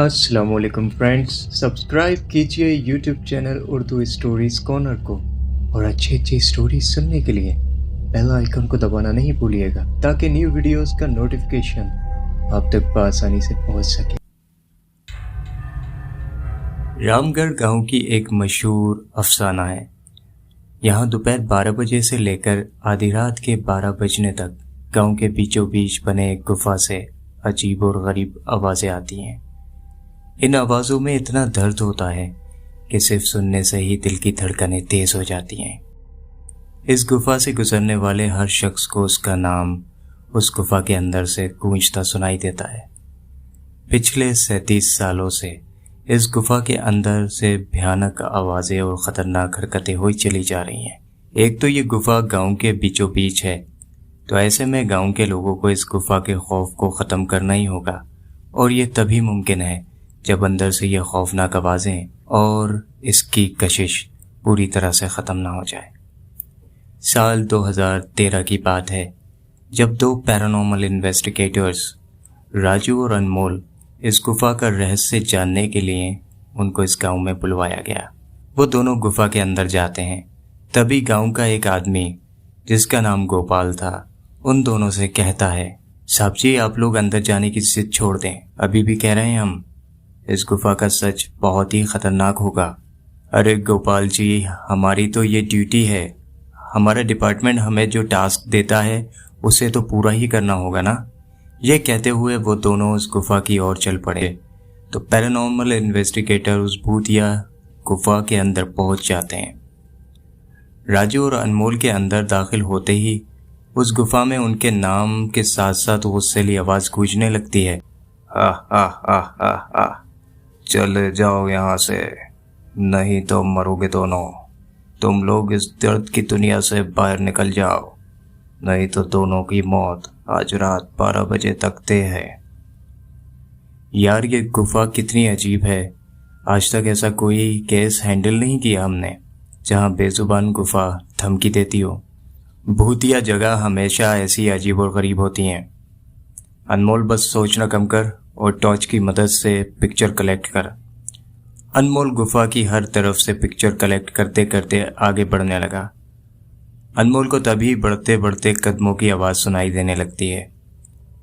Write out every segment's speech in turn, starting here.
अस्सलामुअलैकुम friends, subscribe कीजिए YouTube channel Urdu stories corner को और अच्छी अच्छी स्टोरीज सुनने के लिए बेल आइकन को दबाना नहीं भूलिएगा ताकि न्यू वीडियोस का नोटिफिकेशन आप तक आसानी से पहुंच सके। रामगढ़ गांव की एक मशहूर अफसाना है। यहाँ दोपहर 12 बजे से लेकर आधी रात के 12 बजने तक गांव के बीचों बीच बने एक गुफा से अजीब और गरीब आवाज़ें आती हैं। इन आवाज़ों में इतना दर्द होता है कि सिर्फ सुनने से ही दिल की धड़कनें तेज हो जाती हैं। इस गुफा से गुजरने वाले हर शख्स को उसका नाम उस गुफा के अंदर से गूंजता सुनाई देता है। पिछले 37 सालों से इस गुफा के अंदर से भयानक आवाज़ें और ख़तरनाक हरकतें हुई चली जा रही हैं। एक तो ये गुफा गांव के बीचों बीच है, तो ऐसे में गांव के लोगों को इस गुफा के खौफ को ख़त्म करना ही होगा, और ये तभी मुमकिन है जब अंदर से ये खौफनाक आवाज़ें और इसकी कशिश पूरी तरह से ख़त्म ना हो जाए। साल 2013 की बात है जब दो पैरानॉर्मल इन्वेस्टिगेटर्स राजू और अनमोल इस गुफा का रहस्य जानने के लिए उनको इस गांव में बुलवाया गया। वो दोनों गुफा के अंदर जाते हैं। तभी गांव का एक आदमी जिसका नाम गोपाल था उन दोनों से कहता है, साहब जी आप लोग अंदर जाने की जिद छोड़ दें, अभी भी कह रहे हैं हम, इस गुफा का सच बहुत ही खतरनाक होगा। अरे गोपाल जी, हमारी तो ये ड्यूटी है, हमारा डिपार्टमेंट हमें जो टास्क देता है उसे तो पूरा ही करना होगा ना। ये कहते हुए वो दोनों उस गुफा की ओर चल पड़े तो पैरानॉर्मल इन्वेस्टिगेटर उस भूतिया गुफा के अंदर पहुंच जाते हैं। राजू और अनमोल के अंदर दाखिल होते ही उस गुफा में उनके नाम के साथ साथ गुस्सैली आवाज़ गूंजने लगती है। चले जाओ यहाँ से, नहीं तो मरोगे दोनों। तुम लोग इस दर्द की दुनिया से बाहर निकल जाओ, नहीं तो दोनों की मौत आज रात 12 बजे तक तय है। यार ये गुफा कितनी अजीब है। आज तक ऐसा कोई केस हैंडल नहीं किया हमने जहाँ बेजुबान गुफा धमकी देती हो। भूतिया जगह हमेशा ऐसी अजीब और गरीब होती हैं। अनमोल बस सोचना कम कर और टॉर्च की मदद से पिक्चर कलेक्ट कर। अनमोल गुफा की हर तरफ से पिक्चर कलेक्ट करते करते आगे बढ़ने लगा। अनमोल को तभी बढ़ते बढ़ते कदमों की आवाज़ सुनाई देने लगती है।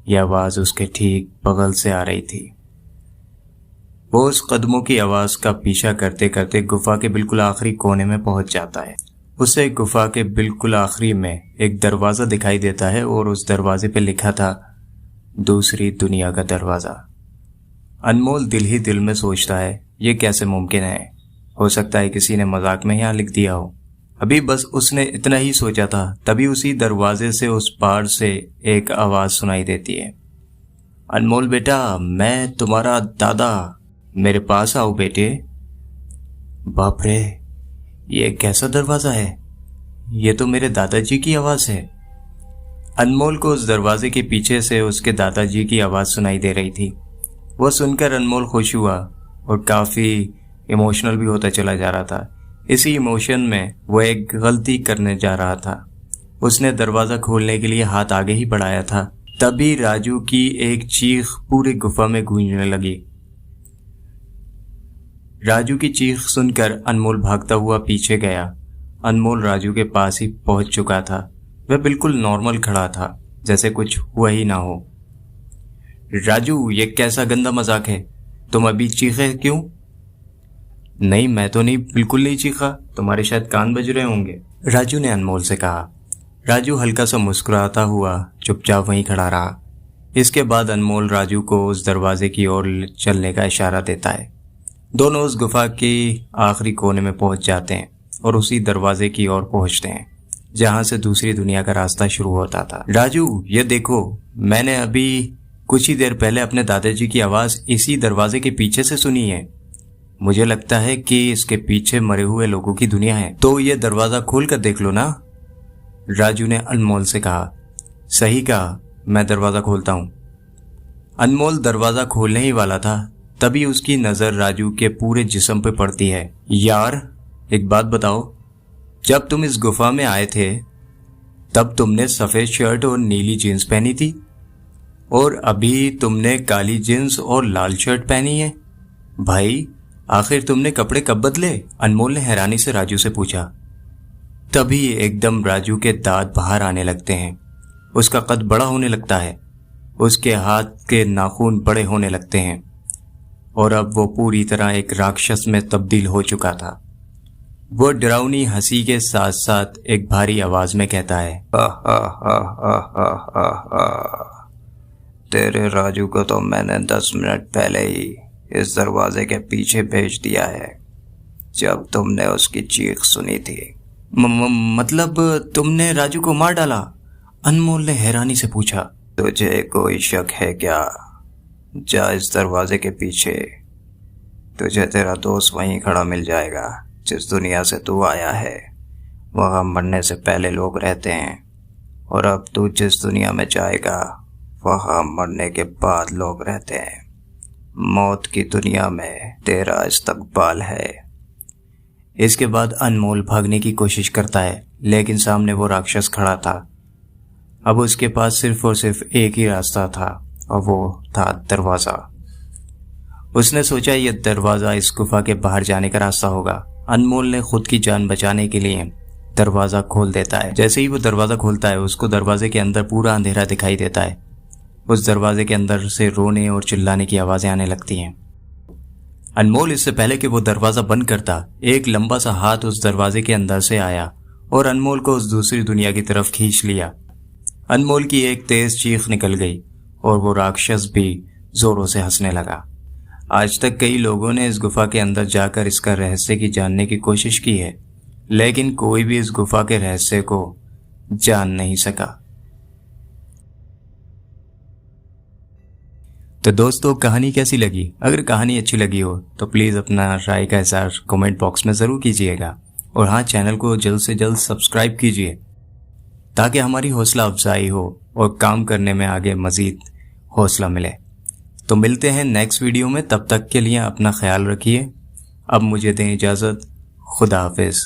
यह आवाज़ उसके ठीक बगल से आ रही थी। वो उस कदमों की आवाज़ का पीछा करते करते गुफा के बिल्कुल आखिरी कोने में पहुंच जाता है। उसे गुफा के बिल्कुल आखिरी में एक दरवाज़ा दिखाई देता है और उस दरवाजे पे लिखा था दूसरी दुनिया का दरवाज़ा। अनमोल दिल ही दिल में सोचता है ये कैसे मुमकिन है, हो सकता है किसी ने मजाक में यहाँ लिख दिया हो। अभी बस उसने इतना ही सोचा था, तभी उसी दरवाजे से उस पार से एक आवाज़ सुनाई देती है, अनमोल बेटा, मैं तुम्हारा दादा, मेरे पास आओ बेटे। बाप रे, ये कैसा दरवाज़ा है, ये तो मेरे दादाजी की आवाज़ है। अनमोल को उस दरवाजे के पीछे से उसके दादाजी की आवाज़ सुनाई दे रही थी। वह सुनकर अनमोल खुश हुआ और काफ़ी इमोशनल भी होता चला जा रहा था। इसी इमोशन में वह एक गलती करने जा रहा था। उसने दरवाज़ा खोलने के लिए हाथ आगे ही बढ़ाया था, तभी राजू की एक चीख पूरी गुफा में गूंजने लगी। राजू की चीख सुनकर अनमोल भागता हुआ पीछे गया। अनमोल राजू के पास ही पहुंच चुका था। वह बिल्कुल नॉर्मल खड़ा था, जैसे कुछ हुआ ही ना हो। राजू, ये कैसा गंदा मजाक है, तुम अभी चीखे क्यों? नहीं, मैं तो नहीं, बिल्कुल नहीं चीखा, तुम्हारे शायद कान बज रहे होंगे, राजू ने अनमोल से कहा। राजू हल्का सा मुस्कुराता हुआ चुपचाप वहीं खड़ा रहा। इसके बाद अनमोल राजू को उस दरवाजे की ओर चलने का इशारा देता है। दोनों उस गुफा के आखिरी कोने में पहुंच जाते हैं और उसी दरवाजे की ओर पहुंचते हैं जहां से दूसरी दुनिया का रास्ता शुरू होता था। राजू, ये देखो, मैंने अभी कुछ ही देर पहले अपने दादाजी की आवाज़ इसी दरवाजे के पीछे से सुनी है। मुझे लगता है कि इसके पीछे मरे हुए लोगों की दुनिया है, तो ये दरवाज़ा खोल कर देख लो ना, राजू ने अनमोल से कहा। सही कहा, मैं दरवाज़ा खोलता हूँ। अनमोल दरवाज़ा खोलने ही वाला था, तभी उसकी नज़र राजू के पूरे जिस्म पे पड़ती है। यार, एक बात बताओ, जब तुम इस गुफा में आए थे तब तुमने सफ़ेद शर्ट और नीली जीन्स पहनी थी और अभी तुमने काली जीन्स और लाल शर्ट पहनी है। भाई, आखिर तुमने कपड़े कब बदले? अनमोल ने हैरानी से राजू से पूछा। तभी एकदम राजू के दांत बाहर आने लगते हैं। उसका कद बड़ा होने लगता है, उसके हाथ के नाखून बड़े होने लगते हैं और अब वो पूरी तरह एक राक्षस में तब्दील हो चुका था। वो डरावनी हंसी के साथ साथ एक भारी आवाज में कहता है, तेरे राजू को तो मैंने 10 मिनट पहले ही इस दरवाजे के पीछे भेज दिया है, जब तुमने उसकी चीख सुनी थी। मतलब तुमने राजू को मार डाला? अनमोल ने हैरानी से पूछा। तुझे कोई शक है क्या? जा इस दरवाजे के पीछे, तुझे तेरा दोस्त वहीं खड़ा मिल जाएगा। जिस दुनिया से तू आया है वहां मरने से पहले लोग रहते हैं, और अब तू जिस दुनिया में जाएगा वहां मरने के बाद लोग रहते हैं। मौत की दुनिया में तेरा इस्तकबाल है। इसके बाद अनमोल भागने की कोशिश करता है, लेकिन सामने वो राक्षस खड़ा था। अब उसके पास सिर्फ और सिर्फ एक ही रास्ता था, और वो था दरवाजा। उसने सोचा यह दरवाजा इस गुफा के बाहर जाने का रास्ता होगा। अनमोल ने खुद की जान बचाने के लिए दरवाजा खोल देता है। जैसे ही वो दरवाजा खोलता है, उसको दरवाजे के अंदर पूरा अंधेरा दिखाई देता है। उस दरवाजे के अंदर से रोने और चिल्लाने की आवाजें आने लगती हैं। अनमोल इससे पहले कि वो दरवाजा बंद करता, एक लंबा सा हाथ उस दरवाजे के अंदर से आया और अनमोल को उस दूसरी दुनिया की तरफ खींच लिया। अनमोल की एक तेज चीख निकल गई और वो राक्षस भी जोरों से हंसने लगा। आज तक कई लोगों ने इस गुफा के अंदर जाकर इसका रहस्य की जानने की कोशिश की है, लेकिन कोई भी इस गुफा के रहस्य को जान नहीं सका। तो दोस्तों, कहानी कैसी लगी? अगर कहानी अच्छी लगी हो तो प्लीज़ अपना राय का इज़हार कमेंट बॉक्स में ज़रूर कीजिएगा, और हाँ, चैनल को जल्द से जल्द सब्सक्राइब कीजिए ताकि हमारी हौसला अफजाई हो और काम करने में आगे मज़ीद हौसला मिले। तो मिलते हैं नेक्स्ट वीडियो में, तब तक के लिए अपना ख्याल रखिए। अब मुझे दें इजाज़त। खुदा हाफिज़।